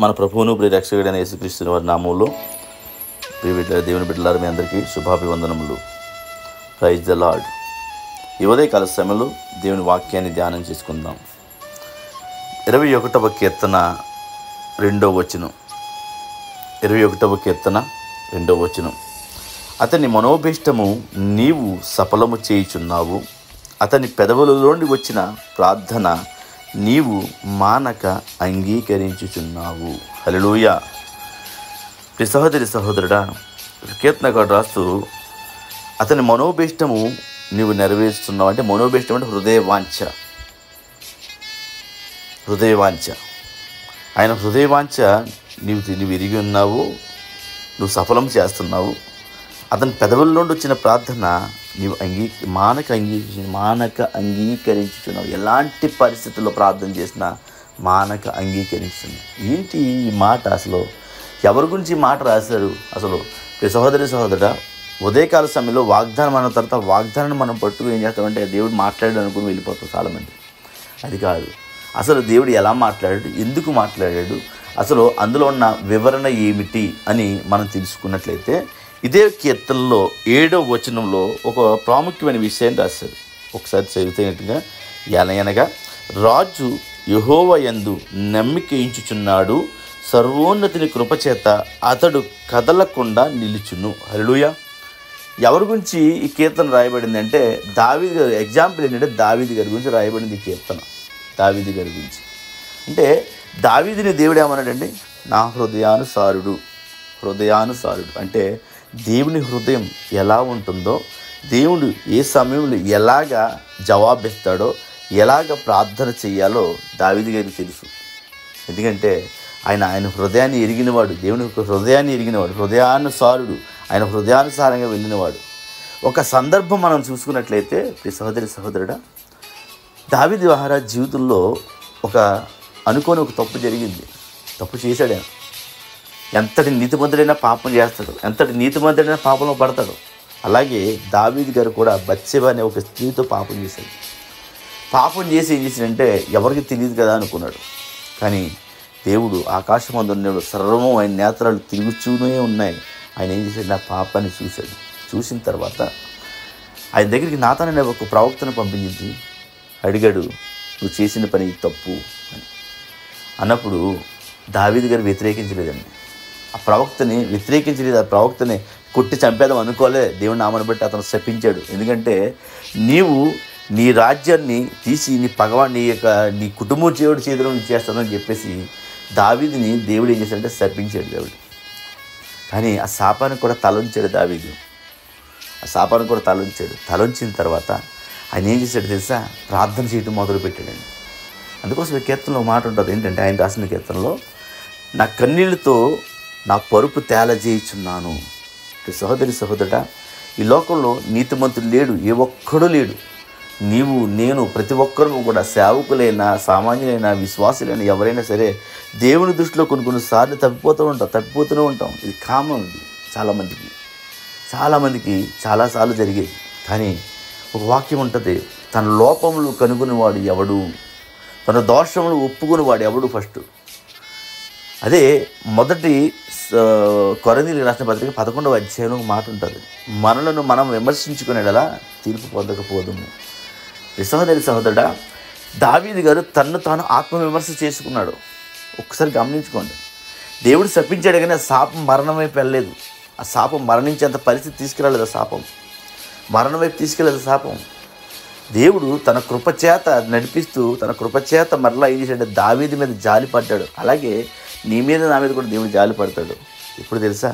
మన ప్రభువును ప్రియ రక్షకుడైన యేసుక్రీస్తు వారి నామములో దేవుని బిడ్డలారా మీ అందరికీ శుభాభివందనములు. Praise the lord. ఈ ఉదయకాల సమయంలో దేవుని వాక్యాన్ని ధ్యానం చేసుకుందాం. 21వ కీర్తన 2వ వచనం. 21వ కీర్తన 2వ వచనం. అతని మనోభీష్టము నీవు సఫలము చేయుచున్నావు, అతని పెదవులలోండి వచ్చిన ప్రార్థన నీవు మానక అంగీకరించుచున్నావు. హల్లెలూయా. సహోదరి సహోదరుడా, కీర్తనకారుడు రాస్తూ అతని మనోభీష్టము నీవు నెరవేరుస్తున్నావు అంటే, మనోభీష్టం అంటే హృదయవాంఛ. ఆయన హృదయవాంఛ నీవు ఎరిగి ఉన్నావు, నువ్వు సఫలం చేస్తున్నావు. అతని పెదవుల్లోండి వచ్చిన ప్రార్థన నీవు మానక అంగీకరించుచున్నావు. ఎలాంటి పరిస్థితుల్లో ప్రార్థన చేసినా మానక అంగీకరించుతున్నావు. ఏంటి ఈ మాట? అసలు ఎవరి గురించి ఈ మాట రాశారు? అసలు సహోదరుడా, ఉదయకాల సమయంలో వాగ్దానం అన్న తర్వాత వాగ్దానాన్ని మనం పట్టుకుని ఏం చేస్తామంటే, దేవుడు మాట్లాడాడు అనుకుని వెళ్ళిపోతాం చాలామంది. అది కాదు. అసలు దేవుడు ఎలా మాట్లాడాడు, ఎందుకు మాట్లాడాడు, అసలు అందులో ఉన్న వివరణ ఏమిటి అని మనం తెలుసుకున్నట్లయితే, ఇదే కీర్తనలో 7వ వచనంలో ఒక ప్రాముఖ్యమైన విషయాన్ని రాశారు. ఒకసారి చదివితేనట్టుగా, ఎలయనగా రాజు యెహోవా యందు నమ్మిక ఉంచుచున్నాడు, సర్వోన్నతిని కృపచేత అతడు కదలకుండా నిలుచును. హల్లెలూయా. ఎవరి గురించి ఈ కీర్తన రాయబడింది అంటే, దావీదు గారు. ఎగ్జాంపుల్ ఏంటంటే, దావీదు గారి గురించి రాయబడింది ఈ కీర్తన. దావీదు గారి గురించి అంటే, దావీదుని దేవుడు ఏమన్నాడండి? నా హృదయానుసారుడు అంటే దేవుని హృదయం ఎలా ఉంటుందో, దేవుడు ఏ సమయంలో ఎలాగా జవాబిస్తాడో, ఎలాగ ప్రార్థన చేయాలో దావీదు గారికి తెలుసు. ఎందుకంటే ఆయన హృదయాన్ని ఎరిగినవాడు, దేవుని హృదయాన్ని ఎరిగినవాడు, హృదయానుసారుడు, ఆయన హృదయానుసారంగా వెళ్ళినవాడు. ఒక సందర్భం మనం చూసుకున్నట్లయితే సహోదరుడా, దావీదు మహారాజు జీవితంలో అనుకోని ఒక తప్పు జరిగింది. తప్పు చేశాడు. ఎంతటి నీతిమంతుడైనా పాపం చేస్తాడు, ఎంతటి నీతిమంతుడైనా పాపంలో పడతాడు. అలాగే దావీదు గారు కూడా బత్షెబ అనే ఒక స్త్రీతో పాపం చేశాడు. పాపం చేసి ఏం చేశాడంటే, ఎవరికి తెలియదు కదా అనుకున్నాడు. కానీ దేవుడు ఆకాశమందు ఉన్నాడు, సర్వము ఆయన నేత్రాలు తిరుగుతూనే ఉన్నాయి. ఆయన ఏం చేశాడు? నా పాపాన్ని చూశాడు. చూసిన తర్వాత ఆయన దగ్గరికి నాతాను అనే ఒక ప్రవక్తను పంపించింది. అడిగాడు, నువ్వు చేసిన పని తప్పు అని. అన్నప్పుడు దావీదు గారు వ్యతిరేకించలేదండి. ఆ ప్రవక్తని వ్యతిరేకించలేదు. ఆ ప్రవక్తని కొట్టి చంపేద్దాం అనుకోలే. దేవుని నామాన్ని బట్టి అతను శపించాడు. ఎందుకంటే నీవు నీ రాజ్యాన్ని తీసి నీ కుటుంబం దేవుడి చేతిలో చేస్తానని చెప్పేసి దావీదుని దేవుడు ఏం చేశాడంటే శపించాడు దేవుడు. కానీ ఆ శాపానికి కూడా తలంచాడు దావీదు. తలంచిన తర్వాత ఆయన ఏం చేశాడు తెలుసా? ప్రార్థన చేయడం మొదలుపెట్టాడండి. అందుకోసం ఈ కీర్తనలో మాట ఉంటుంది ఏంటంటే, ఆయన రాసిన కీర్తనలో, నా కన్నీళ్లతో నా పరుపు తేలజేయుచున్నాను. సహోదరుడా, ఈ లోకంలో నీతిమంతుడు లేడు, ఏ ఒక్కడూ లేడు. నీవు నేను ప్రతి ఒక్కరూ కూడా సేవకులైనా, సామాన్యులైనా, విశ్వాసులైనా, ఎవరైనా సరే దేవుని దృష్టిలో కొన్నిసార్లు తప్పిపోతూనే ఉంటాం. ఇది కామన్. ఇది చాలామందికి చాలాసార్లు జరిగేది. కానీ ఒక వాక్యం ఉంటుంది, తన లోపములు కనుగొనేవాడు ఎవడు, తన దోషములు ఒప్పుకునేవాడు ఎవడు ఫస్ట్. అదే మొదటి కొరింథీయులకు రాసిన పత్రిక 11వ అధ్యాయంలో మాట ఉంటుంది, మనలను మనం విమర్శించుకునేలా తీర్పు పొందకపోదుము. సహోదరుడా, దావీదు గారు తన్ను తాను ఆత్మవిమర్శ చేసుకున్నాడు. ఒకసారి గమనించుకోండి. దేవుడు శపించాడు, కానీ ఆ శాపం మరణం వైపు వెళ్ళలేదు. ఆ శాపం మరణించేంత పరిస్థితి తీసుకురాలేదు. ఆ శాపం మరణం వైపు తీసుకెళ్ళలేదు. శాపం దేవుడు తన కృపచేత నడిపిస్తూ, తన కృపచేత మరలా ఏం చేశాడంటే దావీదు మీద జాలి పడ్డాడు. అలాగే నీ మీద, నా మీద కూడా దేవుడు జాలి పడతాడు. ఎప్పుడు తెలుసా?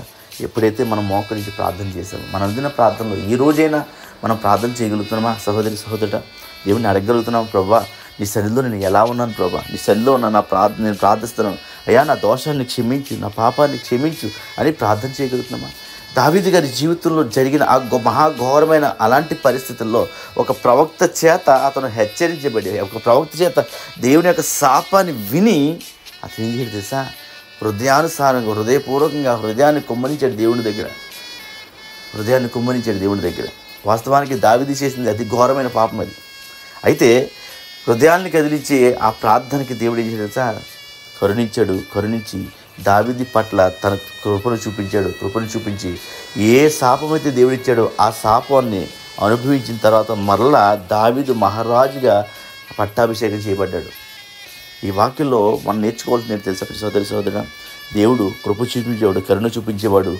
ఎప్పుడైతే మనం మోకరించి ప్రార్థన చేసామో, మన అందిన ప్రార్థనలో ఈ రోజైనా మనం ప్రార్థన చేయగలుగుతున్నామా? సహోదరుడా, దేవుడిని అడగగలుగుతున్నాం, ప్రభా నీ సన్నిధిలో నేను ఎలా ఉన్నాను ప్రభా, నీ సన్నిధిలో ఉన్న నేను ప్రార్థిస్తున్నాను, అయ్యా నా దోషాన్ని క్షమించు, నా పాపాన్ని క్షమించు అని ప్రార్థన చేయగలుగుతున్నామా? దావీదు గారి జీవితంలో జరిగిన ఆ మహాఘోరమైన అలాంటి పరిస్థితుల్లో ఒక ప్రవక్త చేత అతను హెచ్చరించబడి, ఒక ప్రవక్త చేత దేవుని యొక్క శాపాన్ని విని అతను ఏం చేయాలి తెలుసా? హృదయానుసారంగా, హృదయపూర్వకంగా హృదయాన్ని కుమ్మరించాడు దేవుని దగ్గర. వాస్తవానికి దావీదు చేసింది అతి ఘోరమైన పాపం అది. అయితే హృదయాన్ని కదిలించే ఆ ప్రార్థనకి దేవుడు ఏం చేశాడు తెలుసా? కరుణించి దావీదు పట్ల తన కృపను చూపించి ఏ శాపమైతే దేవుడిచ్చాడో ఆ శాపాన్ని అనుభవించిన తర్వాత మరలా దావీదు మహారాజుగా పట్టాభిషేకం చేయబడ్డాడు. ఈ వాక్యంలో మనం నేర్చుకోవాల్సింది తెలుసా సోదరుడా? దేవుడు కృప చూపించేవాడు, కరుణ చూపించేవాడు.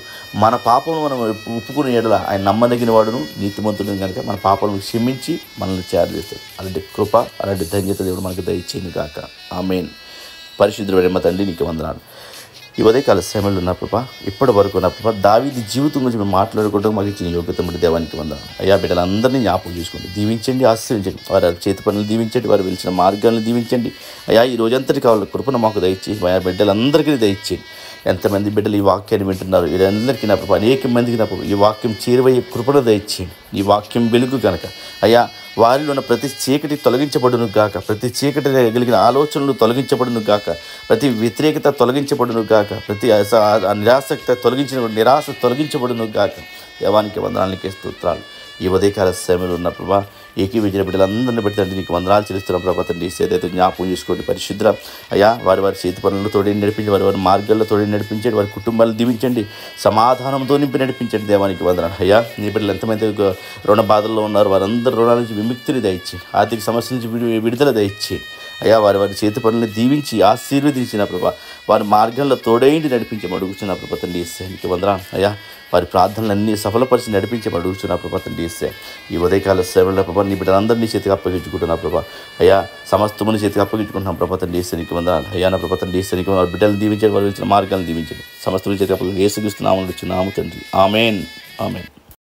మన పాపను మనం ఒప్పుకునే ఎడల ఆయన నమ్మదగిన వాడును నీతిమంతుడు కనుక మన పాపలను క్షమించి మనల్ని చేరవేస్తాడు. అలాంటి కృప, అలాంటి ధన్యత దేవుడు మనకు దయచేయను గాక. ఆమేన్. పరిశుద్ధుడైన మా తండ్రి నీకు వందనాలు. ఈ ఉదయకాల శ్రమలు ఉన్న ప్రభా, ఇప్పటి వరకు నా ప్రభా దావీదు జీవితం గురించి మేము మాట్లాడుకుంటూ మాకు ఇచ్చిన యోగ్యత బట్టి దేవానికి వందనాలు. అయ్యా, బిడ్డలందరినీ జ్ఞాపకం చూసుకోండి, దీవించండి, ఆశ్రయించండి. వారి చేతి పనులు దీవించండి, వారు వెలిచిన మార్గాలను దీవించండి. అయ్యా, ఈ రోజంతటి కావాలి కృపను మాకు దయచేసి మా బిడ్డలందరికీ దయచేయండి. ఎంతమంది బిడ్డలు ఈ వాక్యాన్ని వింటున్నారు, వీరందరికీ నా ప్రభా, అనేక మందికి నా ప్రభా ఈ వాక్యం చేరువయ్యే కృపను దయచేయండి. ఈ వాక్యం వెలుగు కనుక అయ్యా వారిలో ఉన్న ప్రతి చీకటి తొలగించబడును గాక, ప్రతి చీకటి కలిగిన ఆలోచనలు తొలగించబడును గాక, ప్రతి వ్యతిరేకత తొలగించబడును గాక, ప్రతి నిరాశ తొలగించబడును గాక. దేవానికి వందనాలకే స్తోత్రాలు. ఈ ఉదయకాల సమయంలో ఉన్న ప్రభా ఏకీవించిన బిడ్డలందరినీ బట్టి తండ్రి నీకు వందనాలు చెల్లిస్తున్నాం ప్రభా. తండ్రి ఏదైతే జ్ఞాపకం చేసుకోండి పరిశుద్ధ. అయ్యా, వారి చేతి పనులను తోడేని నడిపించి వారి మార్గాల్లో తోడేని నడిపించండి, వారి కుటుంబాలను దీవించండి, సమాధానంతో నింపి నడిపించండి. దేవానికి వందనాలు. అయ్యా, నీ బిడ్డలు ఎంతమంది రుణ బాధల్లో ఉన్నారు వారందరూ రుణాల నుంచి విముక్తిని దయచి, ఆర్థిక సమస్యల నుంచి విడుదల దయచి అయ్యా, వారి చేతి పనులను దీవించి ఆశీర్వదించిన ప్రభా, వారి మార్గంలో తోడేంటి నడిపించి అడుగుతున్న ప్రభా తండ్రి నీకు వందనాలు. అయ్యా, వారి ప్రార్థనలన్నీ సఫలపరిచి నడిపించి అడుగుతున్న ప్రభా తండ్రి ఈ ఉదయకాల సేవల ప్రభా నీ బిడ్డలందరినీ చేతికి అప్పగించుకుంటున్నా ప్రభా. అయ్యా, సమస్తముని చేతికి అప్పగించుకుంటున్నాం ప్రభా తండ్రి నీకు వందనాలు. అయ్యా, నా ప్రభా తండ్రి నీకు వారి బిడ్డలను దీవించండి, వారు ఇచ్చిన మార్గాలను దీవించండి, సమస్తముని చేతికి అప్పగించి యేసుక్రీస్తు నామములో తండ్రి. ఆమేన్.